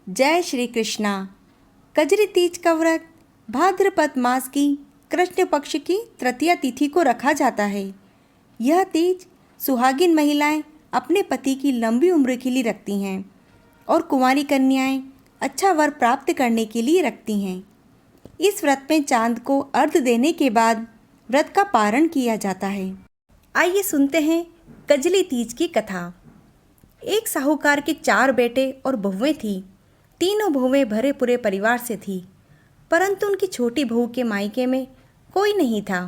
जय श्री कृष्णा। कजरी तीज का व्रत भाद्रपद मास की कृष्ण पक्ष की तृतीया तिथि को रखा जाता है। यह तीज सुहागिन महिलाएं अपने पति की लंबी उम्र के लिए रखती हैं और कुंवारी कन्याएं अच्छा वर प्राप्त करने के लिए रखती हैं। इस व्रत में चांद को अर्घ्य देने के बाद व्रत का पारण किया जाता है। आइए सुनते हैं कजली तीज की कथा। एक साहूकार के 4 बेटे और बहुएं थीं। तीनों बहुएं भरे पूरे परिवार से थी, परंतु उनकी छोटी बहू के मायके में कोई नहीं था।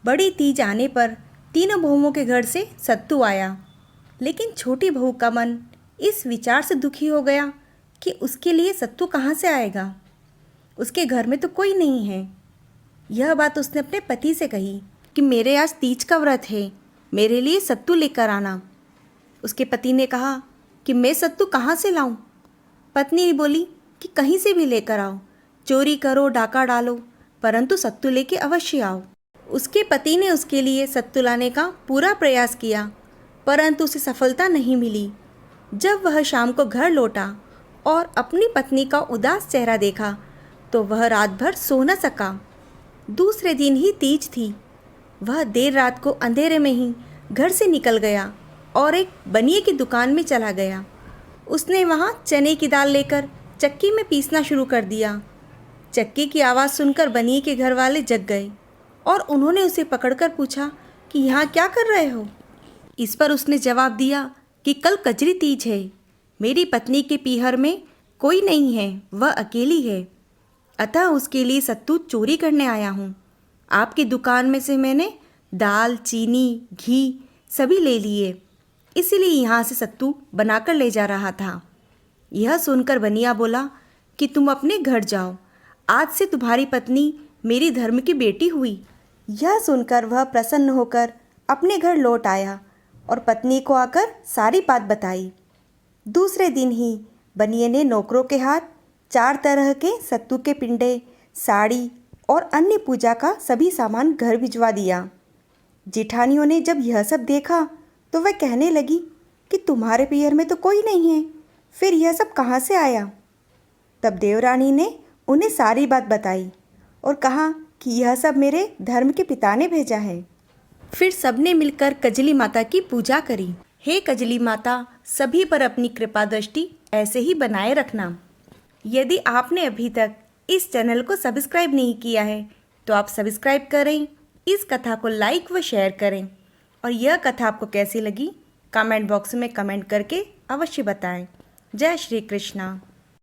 बड़ी तीज आने पर तीनों बहुओं के घर से सत्तू आया, लेकिन छोटी बहू का मन इस विचार से दुखी हो गया कि उसके लिए सत्तू कहाँ से आएगा, उसके घर में तो कोई नहीं है। यह बात उसने अपने पति से कही कि मेरे आज तीज का व्रत है, मेरे लिए सत्तू लेकर आना। उसके पति ने कहा कि मैं सत्तू कहाँ से लाऊं? पत्नी बोली कि कहीं से भी लेकर आओ, चोरी करो, डाका डालो, परंतु सत्तू लेके अवश्य आओ। उसके पति ने उसके लिए सत्तू लाने का पूरा प्रयास किया, परंतु उसे सफलता नहीं मिली। जब वह शाम को घर लौटा और अपनी पत्नी का उदास चेहरा देखा तो वह रात भर सो न सका। दूसरे दिन ही तीज थी। वह देर रात को अंधेरे में ही घर से निकल गया और एक बनिए की दुकान में चला गया। उसने वहाँ चने की दाल लेकर चक्की में पीसना शुरू कर दिया। चक्की की आवाज़ सुनकर बनिए के घर वाले जग गए और उन्होंने उसे पकड़कर पूछा कि यहाँ क्या कर रहे हो? इस पर उसने जवाब दिया कि कल कजरी तीज है, मेरी पत्नी के पीहर में कोई नहीं है, वह अकेली है, अतः उसके लिए सत्तू चोरी करने आया हूँ। आपकी दुकान में से मैंने दाल, चीनी, घी सभी ले लिए, इसीलिए यहाँ से सत्तू बनाकर ले जा रहा था। यह सुनकर बनिया बोला कि तुम अपने घर जाओ, आज से तुम्हारी पत्नी मेरी धर्म की बेटी हुई। यह सुनकर वह प्रसन्न होकर अपने घर लौट आया और पत्नी को आकर सारी बात बताई। दूसरे दिन ही बनिए ने नौकरों के हाथ 4 तरह के सत्तू के पिंडे, साड़ी और अन्य पूजा का सभी सामान घर भिजवा दिया। जिठानियों ने जब यह सब देखा तो वह कहने लगी कि तुम्हारे पीहर में तो कोई नहीं है, फिर यह सब कहाँ से आया? तब देवरानी ने उन्हें सारी बात बताई और कहा कि यह सब मेरे धर्म के पिता ने भेजा है। फिर सबने मिलकर कजली माता की पूजा करी। हे कजली माता, सभी पर अपनी कृपा दृष्टि ऐसे ही बनाए रखना। यदि आपने अभी तक इस चैनल को सब्सक्राइब नहीं किया है तो आप सब्सक्राइब करें, इस कथा को लाइक व शेयर करें और यह कथा आपको कैसी लगी कमेंट बॉक्स में कमेंट करके अवश्य बताएं। जय श्री कृष्णा।